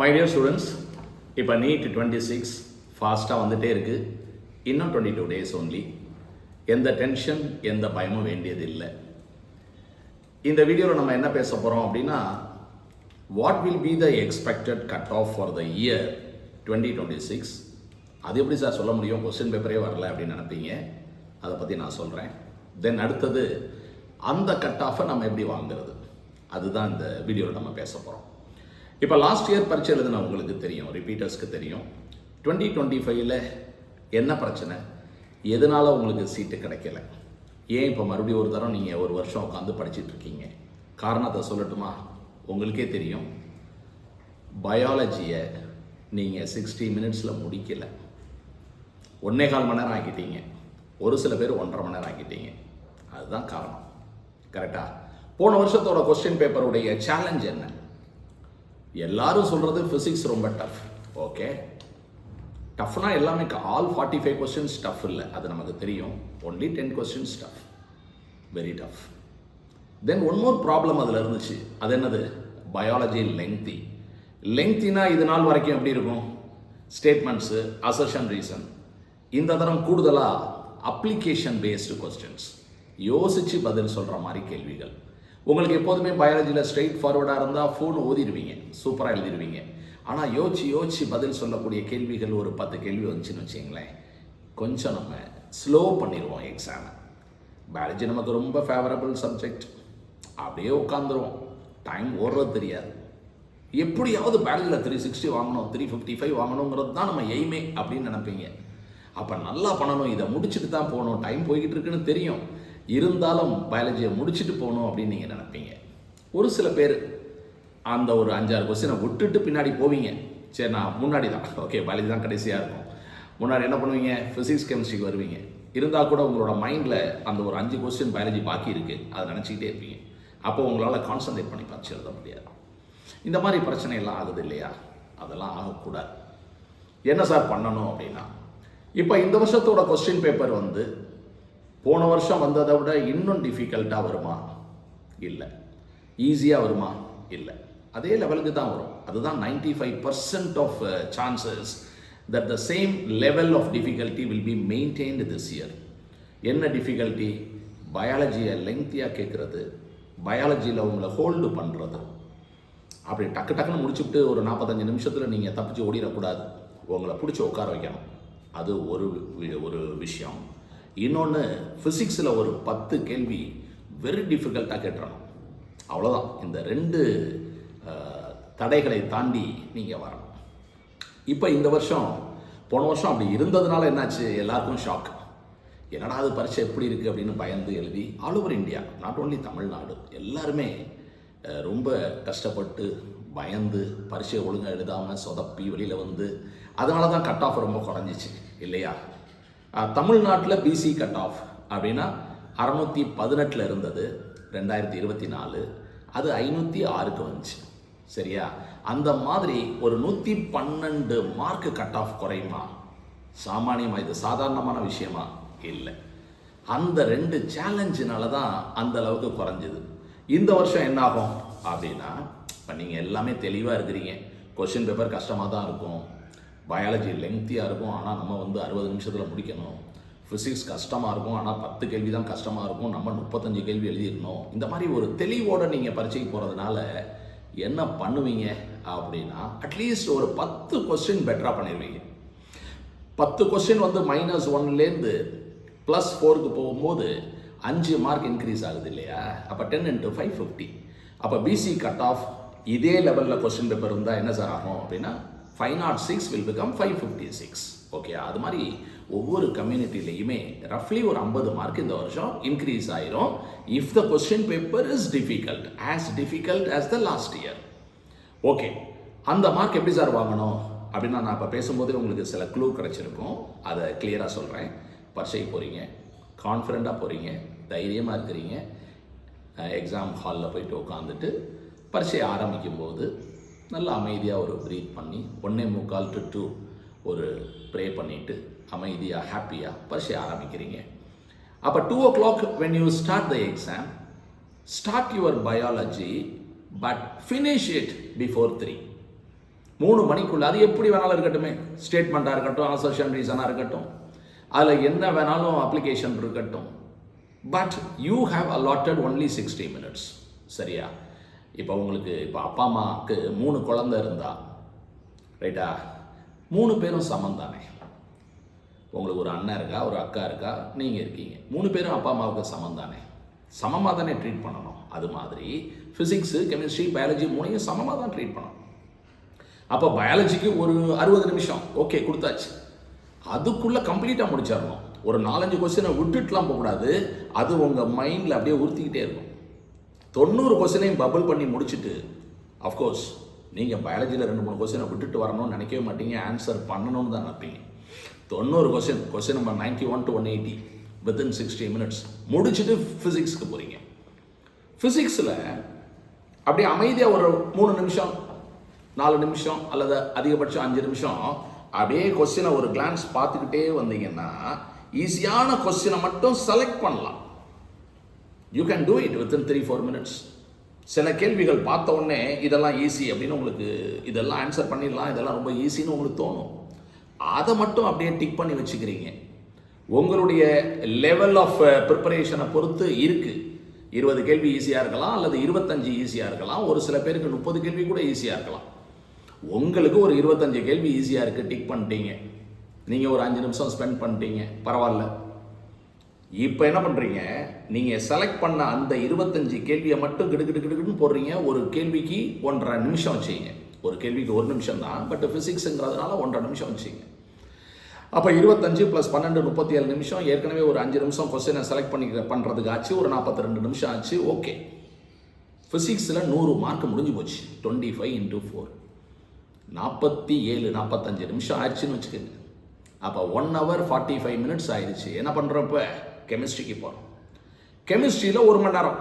My dear students, இப்போ NEET 26 ஃபாஸ்ட்டாக வந்துகிட்டே இருக்குது. இன்னும் 22 days ஒன்லி. எந்த டென்ஷன் எந்த பயமும் வேண்டியது இல்லை. இந்த வீடியோவில் நம்ம என்ன பேச போகிறோம் அப்படின்னா, what will be the expected cut off for the year 2026. அது எப்படி சார் சொல்ல முடியும், கொஸ்டின் பேப்பரே வரல அப்படின்னு நினைப்பீங்க. அதை பற்றி நான் சொல்கிறேன். தென் அடுத்தது அந்த கட் ஆஃபை நம்ம எப்படி வாங்குறது, அதுதான் இந்த வீடியோவில் நம்ம பேச போகிறோம். இப்போ லாஸ்ட் இயர் பரீட்சை எழுதுன உங்களுக்கு தெரியும், ரிப்பீட்டர்ஸ்க்கு தெரியும் 2025ல் என்ன பிரச்சனை, எதனால் உங்களுக்கு சீட்டு கிடைக்கல, ஏன் இப்போ மறுபடியும் ஒரு தரம் நீங்கள் ஒரு வருஷம் உட்காந்து படிச்சுட்ருக்கீங்க. காரணத்தை சொல்லட்டுமா? உங்களுக்கே தெரியும், பயாலஜியை நீங்கள் 60 minutes முடிக்கலை, 1.25 மணி நேரம் ஆக்கிட்டீங்க. ஒரு சில பேர் 1.5 மணி நேரம் ஆக்கிட்டீங்க. அதுதான் காரணம். கரெக்டாக போன வருஷத்தோட கொஸ்டின் பேப்பருடைய சேலஞ்ச் என்ன? எல்லாரும் சொல்கிறது ஃபிசிக்ஸ் ரொம்ப டஃப். ஓகே, டஃப்னா எல்லாமே ஆல் 45 questions டஃப் இல்லை, அது நமக்கு தெரியும். Only 10 questions tough, very tough. Then one more problem அதில் இருந்துச்சு. அது என்னது? Biology lengthy. லெங்தினா இது நாள் வரைக்கும் எப்படி இருக்கும்? Statements, assertion, reason. இந்த தரம் கூடுதலாக அப்ளிகேஷன் பேஸ்டு கொஸ்டின்ஸ், யோசித்து பதில் சொல்கிற மாதிரி கேள்விகள். உங்களுக்கு எப்போதுமே பயாலஜியில் ஸ்ட்ரெயிட் ஃபார்வர்டாக இருந்தால் ஃபோன் ஓதிடுவீங்க, சூப்பராக எழுதிடுவீங்க. ஆனால் யோசிச்சு பதில் சொல்லக்கூடிய கேள்விகள் ஒரு 10 கேள்வி வந்துச்சுன்னு வச்சிங்களேன், கொஞ்சம் நம்ம ஸ்லோ பண்ணிடுவோம் எக்ஸாமை. பயாலஜி நமக்கு ரொம்ப ஃபேவரபிள் சப்ஜெக்ட், அப்படியே உட்காந்துருவோம், டைம் ஓடுறது தெரியாது. எப்படியாவது பயாலஜியில் 360 வாங்கணும், 355 வாங்கணுங்கிறது தான் நம்ம எய்மே அப்படின்னு நினைப்பீங்க. அப்போ நல்லா பண்ணணும், இதை முடிச்சுட்டு தான் போகணும், டைம் போய்கிட்டு இருக்குன்னு தெரியும், இருந்தாலும் பயாலஜியை முடிச்சுட்டு போகணும் அப்படின்னு நீங்கள் நினைப்பீங்க. ஒரு சில பேர் அந்த ஒரு 5-6 கொஸ்டினை விட்டுட்டு பின்னாடி போவீங்க. சரி, நான் முன்னாடி தான், ஓகே பயாலஜி தான் கடைசியாக இருக்கும், முன்னாடி என்ன பண்ணுவீங்க, ஃபிசிக்ஸ் கெமிஸ்ட்ரிக்கு வருவீங்க. இருந்தால் கூட உங்களோட மைண்டில் அந்த ஒரு 5 கொஸ்டின் பயாலஜி பாக்கி இருக்குது, அதை நினச்சிக்கிட்டே இருப்பீங்க. அப்போ உங்களால் கான்சன்ட்ரேட் பண்ணி பரிச்சு எழுத முடியாது. இந்த மாதிரி பிரச்சனையெல்லாம் ஆகுது இல்லையா? அதெல்லாம் ஆகக்கூடாது. என்ன சார் பண்ணணும் அப்படின்னா, இப்போ இந்த வருஷத்தோட கொஸ்டின் பேப்பர் போன வருஷம் வந்ததை விட இன்னும் டிஃபிகல்ட்டாக வருமா? இல்லை. ஈஸியாக வருமா? இல்லை. அதே லெவலுக்கு தான் வரும். அதுதான் 95% of chances that the same level of difficulty will be maintained this year. என்ன டிஃபிகல்ட்டி? பயாலஜியை லெங்க்தியாக கேட்குறது, பயாலஜியில் உங்களை ஹோல்டு பண்ணுறது. அப்படி டக்குன்னு முடிச்சுட்டு ஒரு 45 நிமிஷத்தில் நீங்கள் தப்பிச்சு ஓடிடக்கூடாது, உங்களை பிடிச்சி உட்கார வைக்கணும். அது ஒரு விஷயம். இன்னொன்று, ஃபிசிக்ஸில் ஒரு 10 கேள்வி வெரி டிஃபிகல்ட்டாக கேட்டுறணும். அவ்வளோதான். இந்த 2 தடைகளை தாண்டி நீங்கள் வரணும். இப்போ இந்த வருஷம், போன வருஷம் அப்படி இருந்ததுனால என்னாச்சு, எல்லாருக்கும் ஷாக். என்னடா அது பரீட்சை எப்படி இருக்குது அப்படின்னு பயந்து எழுதி all over India, not only Tamil Nadu, எல்லாருமே ரொம்ப கஷ்டப்பட்டு பயந்து பரீட்சை ஒழுங்காக எழுதாமல் சொதப்பி வெளியில் அதனால தான் கட் ஆஃப் ரொம்ப குறைஞ்சிச்சு இல்லையா? தமிழ்நாட்டில் பிசி கட் ஆஃப் அப்படின்னா 618 இருந்தது 2024, அது 506க்கு வந்துச்சு. சரியா? அந்த மாதிரி ஒரு 112 மார்க்கு கட் ஆஃப் குறையுமா? சாமானியமாக இது சாதாரணமான விஷயமா? இல்லை. அந்த 2 சேலஞ்சினால தான் அந்த அளவுக்கு குறைஞ்சிது. இந்த வருஷம் என்ன ஆகும் அப்படின்னா, இப்போ நீங்கள் எல்லாமே தெளிவாக இருக்கிறீங்க, கொஸ்டின் பேப்பர் கஷ்டமாக தான் இருக்கும், பயாலஜி லெங்க்த்தியாக இருக்கும், ஆனால் நம்ம 60 நிமிஷத்தில் முடிக்கணும், ஃபிசிக்ஸ் கஷ்டமாக இருக்கும், ஆனால் 10 கேள்வி தான் கஷ்டமாக இருக்கும், நம்ம 35 கேள்வி எழுதிடணும். இந்த மாதிரி ஒரு தெளிவோடு நீங்கள் பரீட்சைக்கு போகிறதுனால என்ன பண்ணுவீங்க அப்படின்னா, அட்லீஸ்ட் ஒரு 10 கொஸ்டின் பெட்டராக பண்ணிடுவீங்க. 10 கொஸ்டின் -1லேருந்து +4க்கு போகும்போது 5 மார்க் இன்க்ரீஸ் ஆகுது இல்லையா? அப்போ 10 × 5 50. அப்போ பிசி கட் ஆஃப் இதே லெவலில் கொஸ்டின் பேப்பர் இருந்தால் என்ன சார் ஆகும் அப்படின்னா, 506 will become 556. ஓகே, அது மாதிரி ஒவ்வொரு கம்யூனிட்டிலையுமே ரஃப்லி ஒரு 50 மார்க் இந்த வருஷம் இன்க்ரீஸ் ஆயிரும். If the question paper is difficult as the last year. Okay, அந்த மார்க் எப்படி சார் வாங்கணும் அப்படின்னா, நான் இப்போ பேசும்போதே உங்களுக்கு சில க்ளூ கிடச்சிருக்கும், அதை கிளியராக சொல்கிறேன். பரீட்சைக்கு போகிறீங்க, கான்ஃபிடண்ட்டாக போகிறீங்க, தைரியமாக இருக்கிறீங்க, எக்ஸாம் ஹாலில் போயிட்டு உட்காந்துட்டு பரீட்சை ஆரம்பிக்கும் போது நல்லா அமைதியாக ஒரு ப்ரீத் பண்ணி 1:45 to 2 ஒரு ப்ரே பண்ணிவிட்டு அமைதியாக ஹாப்பியாக பரீட்சை ஆரம்பிக்கிறீங்க. அப்போ 2 o'clock when you start the exam, start your biology but finish it before 3. 3 மணிக்குள்ள அது எப்படி வேணாலும் இருக்கட்டுமே, ஸ்டேட்மெண்ட்டாக இருக்கட்டும், அசர்ஷன் ரீசனாக இருக்கட்டும், அதில் என்ன வேணாலும் அப்ளிகேஷன் இருக்கட்டும், but you have allotted only 60 minutes. சரியா? இப்போ உங்களுக்கு இப்போ அப்பா அம்மாவுக்கு 3 குழந்தை இருந்தா ரைட்டா, 3 பேரும் சமம் தானே. உங்களுக்கு ஒரு அண்ணன் இருக்கா, ஒரு அக்கா இருக்கா, நீங்கள் இருக்கீங்க, 3 பேரும் அப்பா அம்மாவுக்கு சமம் தானே, சமமாக தானே ட்ரீட் பண்ணணும். அது மாதிரி ஃபிசிக்ஸு, கெமிஸ்ட்ரி, பயாலஜி 3ஐயும் சமமாக தான் ட்ரீட் பண்ணணும். அப்போ பயாலஜிக்கு ஒரு 60 நிமிஷம் ஓகே கொடுத்தாச்சு, அதுக்குள்ளே கம்ப்ளீட்டாக முடிச்சிடணும். ஒரு 4-5 கொஸ்டினை விட்டுட்டுலாம் போகக்கூடாது, அது உங்கள் மைண்டில் அப்படியே உறுத்திக்கிட்டே இருக்கும். 90 கொஸ்டினையும் பபிள் பண்ணி முடிச்சுட்டு, அஃப்கோர்ஸ் நீங்கள் பயாலஜியில் 2-3 கொஸ்டினை விட்டுட்டு வரணும்னு நினைக்கவே மாட்டீங்க, ஆன்சர் பண்ணணும்னு தான் நினைப்பீங்க. 90 question number 91 to 180 within 60 minutes முடிச்சுட்டு ஃபிசிக்ஸ்க்கு போகிறீங்க. ஃபிசிக்ஸில் அப்படியே அமைதியாக ஒரு 3 நிமிஷம் 4 நிமிஷம் அல்லது அதிகபட்சம் 5 நிமிஷம் அப்படியே கொஸ்டினை ஒரு கிளான்ஸ் பார்த்துக்கிட்டே வந்தீங்கன்னா ஈஸியான கொஸ்டினை மட்டும் செலக்ட் பண்ணலாம். You can do it within 3-4 minutes. சில கேள்விகள் பார்த்த உடனே இதெல்லாம் ஈஸி அப்படின்னு உங்களுக்கு, இதெல்லாம் ஆன்சர் பண்ணிடலாம், இதெல்லாம் ரொம்ப ஈஸின்னு உங்களுக்கு தோணும். அதை மட்டும் அப்படியே டிக் பண்ணி வச்சுக்கிறீங்க. உங்களுடைய லெவல் ஆஃப் ப்ரிப்பரேஷனை பொறுத்து இருக்குது. 20 கேள்வி ஈஸியாக இருக்கலாம், அல்லது 25 ஈஸியாக இருக்கலாம், ஒரு சில பேருக்கு 30 கேள்வி கூட ஈஸியாக இருக்கலாம். உங்களுக்கு ஒரு 25 கேள்வி ஈஸியாக இருக்குது, டிக் பண்ணிட்டீங்க, நீங்கள் ஒரு 5 நிமிஷம் ஸ்பெண்ட் பண்ணிட்டீங்க, பரவாயில்ல. இப்போ என்ன பண்ணுறீங்க, நீங்கள் செலக்ட் பண்ண அந்த 25 கேள்வியை மட்டும் கிடுக்கிடுன்னு போடுறீங்க. ஒரு கேள்விக்கு 1.5 நிமிஷம் வச்சுங்க. ஒரு கேள்விக்கு 1 நிமிஷம் தான், பட் ஃபிசிக்ஸுங்கிறதுனால 1.5 நிமிஷம் வச்சுங்க. அப்போ 25 + 12 37 நிமிஷம். ஏற்கனவே ஒரு 5 நிமிஷம் கொஸ்டினை செலக்ட் பண்ணுறதுக்கு ஆச்சு, ஒரு 42 நிமிஷம் ஆச்சு. ஓகே, ஃபிசிக்ஸில் 100 மார்க் முடிஞ்சு போச்சு. 25 × 4 47-45 நிமிஷம் ஆயிடுச்சுன்னு வச்சுக்கோங்க. அப்போ 1 hour 45 minutes ஆயிடுச்சு. என்ன பண்ணுறப்ப கெமிஸ்ட்ரிக்கு போகிறோம். கெமிஸ்ட்ரியில் 1 மணி நேரம்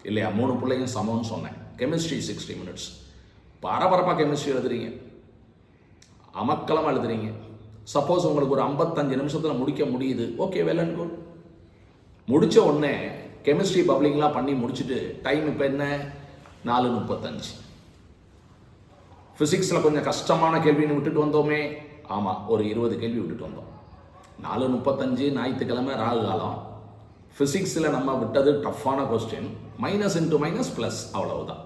இல்லையா, 3 பிள்ளையும் சமம்னு சொன்னேன். Chemistry 60 minutes. பரபரப்பாக கெமிஸ்ட்ரி எழுதுறீங்க, அமக்கலமாக எழுதுறீங்க. சப்போஸ் உங்களுக்கு ஒரு 55 நிமிஷத்தில் முடிக்க முடியுது, ஓகே, வெல் அண்ட் குட். முடித்த உடனே கெமிஸ்ட்ரி பப்ளிங்லாம் பண்ணி முடிச்சுட்டு டைம் இப்போ என்ன, 4:35. ஃபிசிக்ஸில் கொஞ்சம் கஷ்டமான கேள்வின்னு விட்டுட்டு வந்தோமே, ஆமாம், ஒரு 20 கேள்வி விட்டுட்டு வந்தோம். 4:35 ஞாயிற்றுக்கிழமை ராகு காலம். ஃபிசிக்ஸில் நம்ம விட்டது டஃப்பான கொஸ்டின், -× +, அவ்வளவுதான்.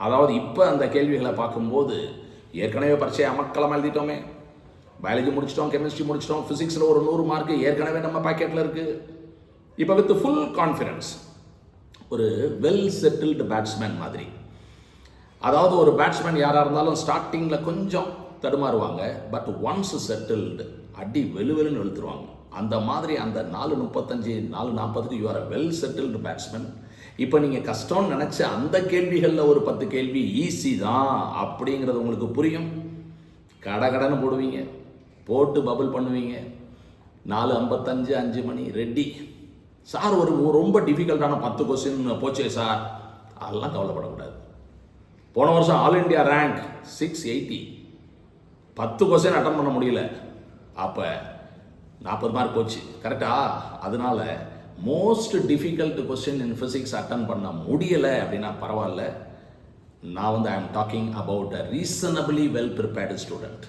அதாவது இப்போ அந்த கேள்விகளை பார்க்கும்போது ஏற்கனவே பரீட்சை அமக்கலம் எழுதிட்டோமே, பயாலஜி முடிச்சிட்டோம், கெமிஸ்ட்ரி முடிச்சிட்டோம், ஃபிசிக்ஸில் ஒரு 100 மார்க்கு ஏற்கனவே நம்ம பாக்கெட்டில் இருக்குது. இப்போ வித் ஃபுல் கான்ஃபிடன்ஸ், ஒரு வெல் செட்டில்டு பேட்ஸ்மேன் மாதிரி. அதாவது ஒரு பேட்ஸ்மேன் யாராக இருந்தாலும் ஸ்டார்டிங்கில் கொஞ்சம் தடுமாறுவாங்க, பட் ஒன்ஸ் செட்டில்டு அடி வெளுவெலுன்னு இழுத்துருவாங்க. அந்த மாதிரி அந்த 4:35 4:40க்கு you are a well settled batsman. இப்போ நீங்கள் கஷ்டம்னு நினச்ச அந்த கேள்விகளில் ஒரு 10 கேள்வி ஈஸி தான் அப்படிங்கிறது உங்களுக்கு புரியும். கடன்னு போடுவீங்க, போட்டு பபுள் பண்ணுவீங்க. 4:55 5 மணி ரெடி. சார் ஒரு ரொம்ப டிஃபிகல்ட்டான 10 கொஸ்டின் போச்சே சார், அதெல்லாம் கவலைப்படக்கூடாது. போன வருஷம் all India rank 680, 10 question attend பண்ண முடியல, அப்போ 40 மார்க் போச்சு, கரெக்டா? அதனால most difficult question in physics attend பண்ண முடியலை அப்படின்னா பரவாயில்ல. நான் I am talking about a reasonably well prepared student.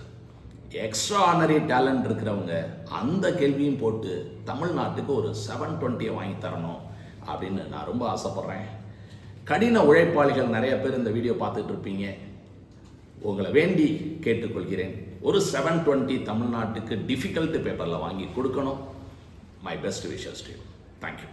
Extraordinary talent இருக்கிறவங்க அந்த கேள்வியும் போட்டு தமிழ்நாட்டுக்கு ஒரு 720 வாங்கி தரணும் அப்படின்னு நான் ரொம்ப ஆசைப்பட்றேன். கடின உழைப்பாளிகள் நிறைய பேர் இந்த வீடியோ பார்த்துட்டு இருப்பீங்க. உங்களை வேண்டி கேட்டுக்கொள்கிறேன், ஒரு 720 தமிழ்நாட்டுக்கு டிஃபிகல்ட் பேப்பரில் வாங்கி கொடுக்கணும். My best wishes to you. Thank you.